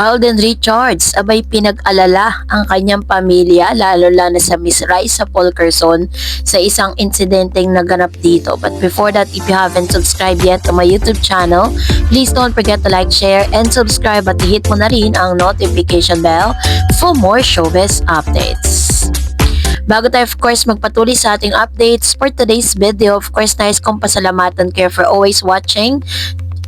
Alden Richards, abay pinag-alala ang kanyang pamilya lalo na sa Miss Raisa Polkerson sa isang insidenteng naganap dito. But before that, if you haven't subscribed yet to my YouTube channel, please don't forget to like, share, and subscribe at hit mo na rin ang notification bell for more showbiz updates. Bago tayo of course magpatuloy sa ating updates for today's video, of course nais kong pasalamatan kayo for always watching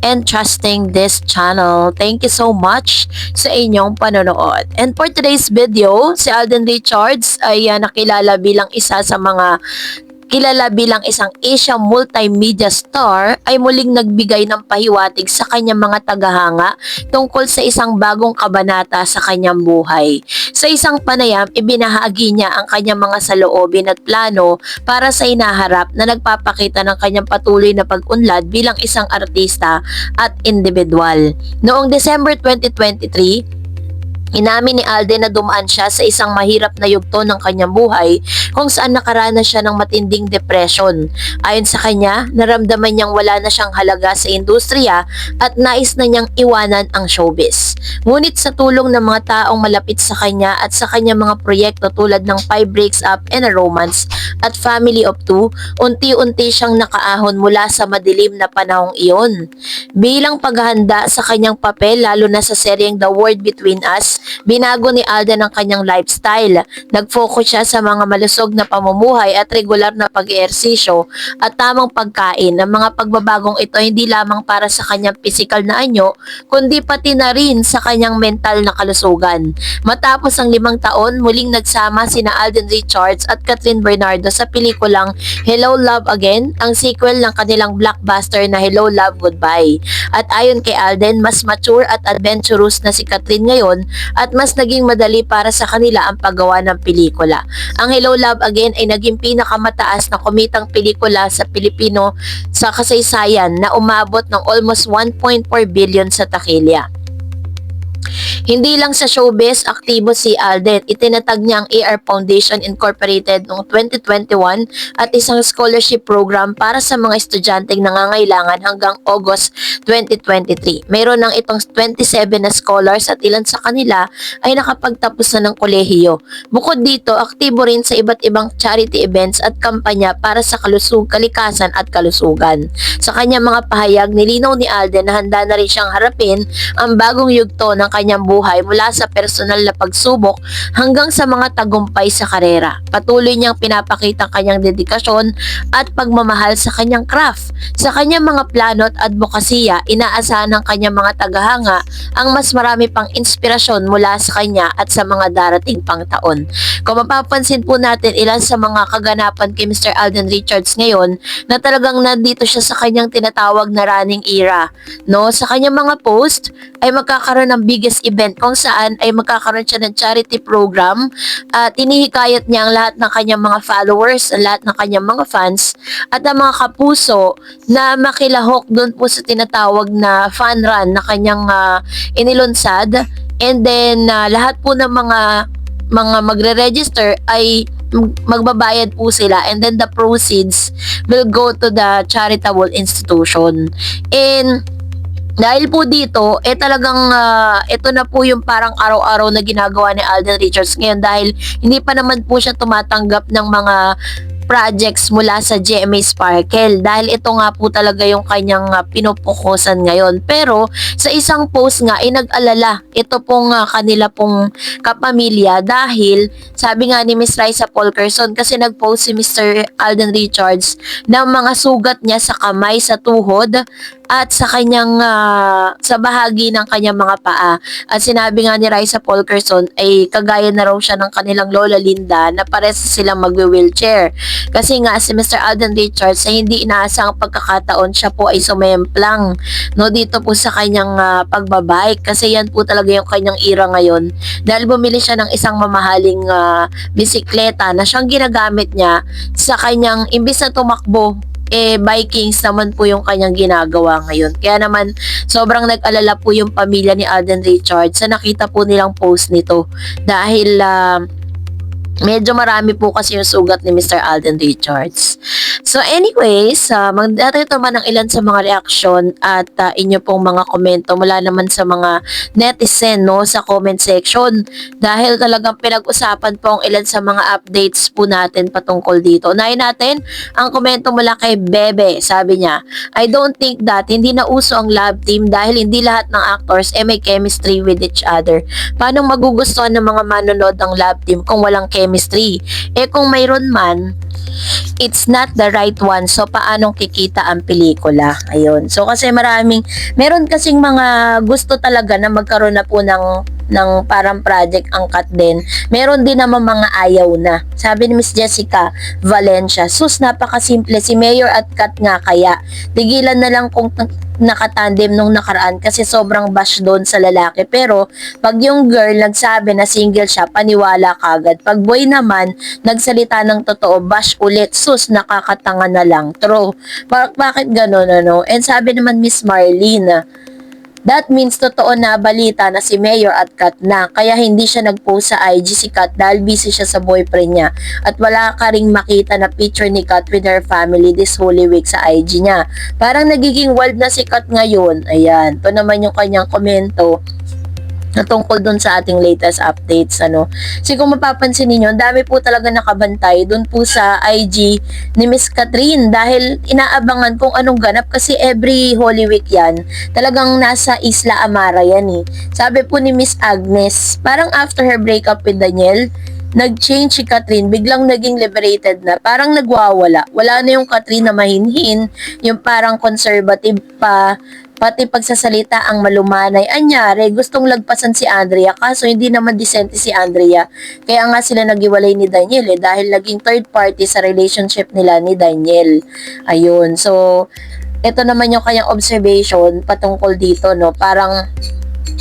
and trusting this channel. Thank you so much sa inyong panonood. And for today's video, si Alden Richards ay nakilala bilang isang Asia multimedia star ay muling nagbigay ng pahiwatig sa kanyang mga tagahanga tungkol sa isang bagong kabanata sa kanyang buhay. Sa isang panayam, ibinahagi niya ang kanyang mga saloobin at plano para sa inaharap na nagpapakita ng kanyang patuloy na pag-unlad bilang isang artista at individual. Noong December 2023, inamin ni Alden na dumaan siya sa isang mahirap na yugto ng kanyang buhay kung saan nakaranas siya ng matinding depression. Ayon sa kanya, naramdaman niyang wala na siyang halaga sa industriya at nais na niyang iwanan ang showbiz. Ngunit sa tulong ng mga taong malapit sa kanya at sa kanyang mga proyekto tulad ng 5 Breaks Up and a Romance at Family of 2, unti-unti siyang nakaahon mula sa madilim na panahong iyon. Bilang paghahanda sa kanyang papel lalo na sa seryeng The World Between Us, binago ni Alden ang kanyang lifestyle. Nag-focus siya sa mga malusog na pamumuhay at regular na pag-eehersisyo at tamang pagkain. Ang mga pagbabagong ito hindi lamang para sa kanyang physical na anyo, kundi pati na rin sa kanyang mental na kalusugan. Matapos ang 5 taon, muling nagsama sina Alden Richards at Catherine Bernardo sa pelikulang Hello Love Again, ang sequel ng kanilang blockbuster na Hello Love Goodbye. At ayon kay Alden, mas mature at adventurous na si Catherine ngayon at mas naging madali para sa kanila ang paggawa ng pelikula. Ang Hello Love Again ay naging pinakamataas na kumitang pelikula sa Pilipino sa kasaysayan na umabot ng almost 1.4 billion sa takilya. Hindi lang sa showbiz aktibo si Alden, itinatag niya ang AR Foundation Incorporated noong 2021 at isang scholarship program para sa mga estudyanteng nangangailangan hanggang August 2023. Mayroon ng itong 27 na scholars at ilan sa kanila ay nakapagtapos na ng kolehiyo. Bukod dito, aktibo rin sa iba't ibang charity events at kampanya para sa kalikasan at kalusugan. Sa kanyang mga pahayag, nilinaw ni Alden na handa na rin siyang harapin ang bagong yugto ng kanyang buhay mula sa personal na pagsubok hanggang sa mga tagumpay sa karera. Patuloy niyang pinapakita ang kanyang dedikasyon at pagmamahal sa kanyang craft. Sa kanyang mga plano at advokasya, inaasahan ng kanyang mga tagahanga ang mas marami pang inspirasyon mula sa kanya at sa mga darating pang taon. Kung mapapansin po natin ilan sa mga kaganapan kay Mr. Alden Richards ngayon na talagang nandito siya sa kanyang tinatawag na running era. No, sa kanyang mga post ay magkakaroon ng biggest event kung saan ay magkakaroon siya ng charity program at tinihikayat niya ang lahat ng kanyang mga followers, ang lahat ng kanyang mga fans at ang mga kapuso na makilahok doon po sa tinatawag na fun run na kanyang inilunsad, and then lahat po ng mga magre-register ay magbabayad po sila, and then the proceeds will go to the charitable institution. And dahil po dito, talagang ito na po yung parang araw-araw na ginagawa ni Alden Richards ngayon dahil hindi pa naman po siya tumatanggap ng mga projects mula sa GMA Sparkle dahil ito nga po talaga yung kanyang pinupukusan ngayon. Pero sa isang post nga ay nag-alala ito pong kanila pong kapamilya dahil sabi nga ni Miss Raisa Polkerson, kasi nag-post si Mr. Alden Richards ng mga sugat niya sa kamay, sa tuhod at sa kanyang sa bahagi ng kanyang mga paa. At sinabi nga ni Raisa Polkerson ay kagaya na raw siya ng kanilang Lola Linda na pares silang magwe-wheelchair. Kasi nga si Mr. Alden Richards ay hindi inaasang pagkakataon siya po ay sumemplang dito po sa kanyang pagbabike, kasi yan po talaga yung kanyang era ngayon dahil bumili siya ng isang mamahaling bisikleta na siyang ginagamit niya sa kanyang imbis na tumakbo bikings naman po yung kanyang ginagawa ngayon. Kaya naman sobrang nag-alala po yung pamilya ni Alden Richards sa nakita po nilang post nito dahil Medyo marami po kasi yung sugat ni Mr. Alden Richards. So anyways, magdadito naman ng ilan sa mga reaksyon at inyo pong mga komento mula naman sa mga netizen no, sa comment section. Dahil talagang pinag-usapan po ang ilan sa mga updates po natin patungkol dito. Unahin natin ang komento mula kay Bebe. Sabi niya, I don't think that hindi na uso ang love team dahil hindi lahat ng actors may chemistry with each other. Paano magugustuhan ng mga manonood ang love team kung walang chemistry? Kung mayroon man, it's not the right one. So, paanong kikita ang pelikula? Ayun. So, kasi meron kasing mga gusto talaga na magkaroon na po ng parang project ang cut din. Meron din naman mga ayaw na. Sabi ni Miss Jessica Valencia, sus, napakasimple. Si Mayor at Kat nga kaya. Tigilan na lang kung nakatandem nung nakaraan kasi sobrang bash doon sa lalaki. Pero, pag yung girl nagsabi na single siya, paniwala kagad. Pag boy naman, nagsalita ng totoo, bash ulit. Sus, nakakatanga na lang. True. Bakit ganun, ano? And sabi naman Miss Marlene, that means totoo na balita na si Mayor at Kat na, kaya hindi siya nag-post sa IG si Kat dahil busy siya sa boyfriend niya at wala ka ring makita na picture ni Kat with her family this Holy Week sa IG niya. Parang nagiging wild na si Kat ngayon. Ayan, ito naman yung kanyang komento na tungkol dun sa ating latest updates, ano. So, kung mapapansin niyo, dami po talaga nakabantay dun po sa IG ni Miss Catherine dahil inaabangan kung anong ganap kasi every Holy Week yan, talagang nasa Isla Amara yan eh. Sabi po ni Miss Agnes, parang after her breakup with Daniel, nag-change si Catherine, biglang naging liberated na, parang nagwawala. Wala na yung Catherine na mahinhin, yung parang conservative pa, pati pagsasalita ang malumanay. Anyari, gustong lagpasan si Andrea kaso hindi naman disente si Andrea. Kaya nga sila nagiwalay ni Daniel dahil naging third party sa relationship nila ni Daniel. Ayun. So, ito naman yung kanyang observation patungkol dito, no? Parang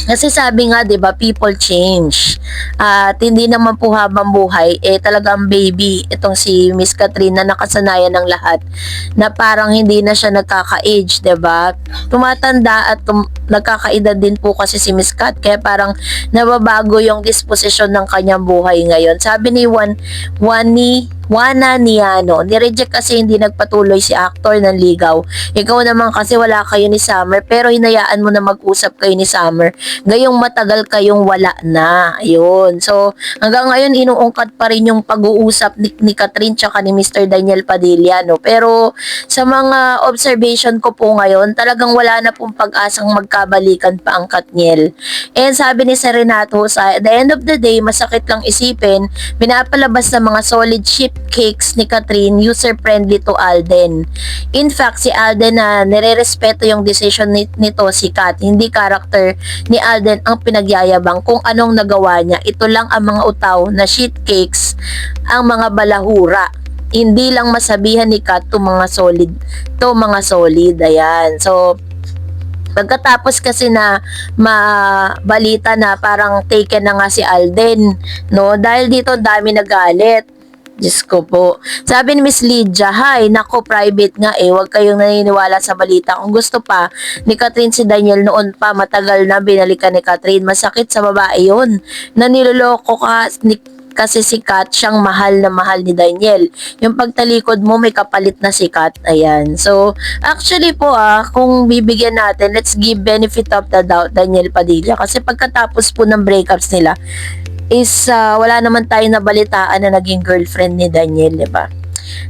kasi sabi nga, 'di ba, people change. At hindi naman po habang buhay talagang baby itong si Miss Catherine na nakasanayan ng lahat na parang hindi na siya nagkaka-age, 'di ba? Tumatanda at nagkakaedad din po kasi si Miss Cat kaya parang nababago yung disposisyon ng kanyang buhay ngayon. Sabi ni Juana Niano, ni-reject kasi hindi nagpatuloy si actor ng ligaw. Ikaw naman kasi wala kayo ni Summer pero hinayaan mo na mag-usap kayo ni Summer. Gayong matagal kayong wala na. Ayun. So, hanggang ngayon inuungkat pa rin yung pag-uusap ni Catherine tsaka ni Mr. Daniel Padilla, no? Pero sa mga observation ko po ngayon, talagang wala na pong pag-asang magkabalikan pa ang Katniel. And sabi ni Serenato, sa the end of the day, masakit lang isipin, pinapalabas ng mga solid ship cakes ni Catherine user-friendly to Alden. In fact, si Alden na nire-respeto yung decision nito si Kat, hindi character ni Alden ang pinagyayabang kung anong nagawa niya. Ito lang ang mga utaw na shit cakes, ang mga balahura. Hindi lang masabihan ni Kat to mga solid. Ayan. So, pagkatapos kasi na mabalita na parang taken na nga si Alden, no? Dahil dito dami nagalit. Diyos ko po. Sabi ni Miss Lydia, hi, nako, private nga huwag kayong naniniwala sa balita. Kung gusto pa ni Catherine si Daniel noon pa, matagal na binalikan ni Catherine. Masakit sa babae yun. Naniloloko ka kasi si Kat, siyang mahal na mahal ni Daniel. Yung pagtalikod mo, may kapalit na si Kat. Ayan. So, actually po kung bibigyan natin, let's give benefit of the doubt Daniel Padilla. Kasi pagkatapos po ng breakups nila, wala naman tayo nabalitaan na naging girlfriend ni Daniel, diba?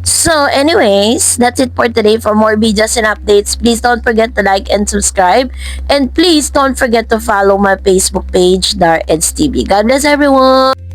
So, anyways, that's it for today. For more videos and updates, please don't forget to like and subscribe. And please don't forget to follow my Facebook page, Dar Eds TV. God bless everyone!